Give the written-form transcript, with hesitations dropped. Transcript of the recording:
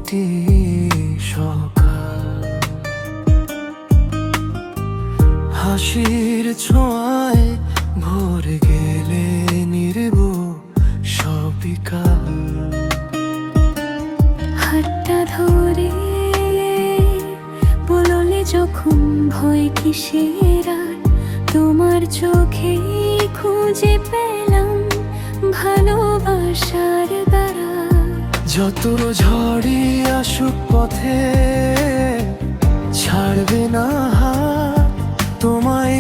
প্রতিটি সকাল হাসির ছোঁয়ায় ভরে গেলে নির্বু সব বিকাল। হাতটা ধরে বললে যখন ভয় কিসের আর, তোমার চোখে খুঁজে পেলাম ভালোবাসার দ্বারা। যত ঝড়ই আসুক পথে ছাড়বে না হাত, তোমায়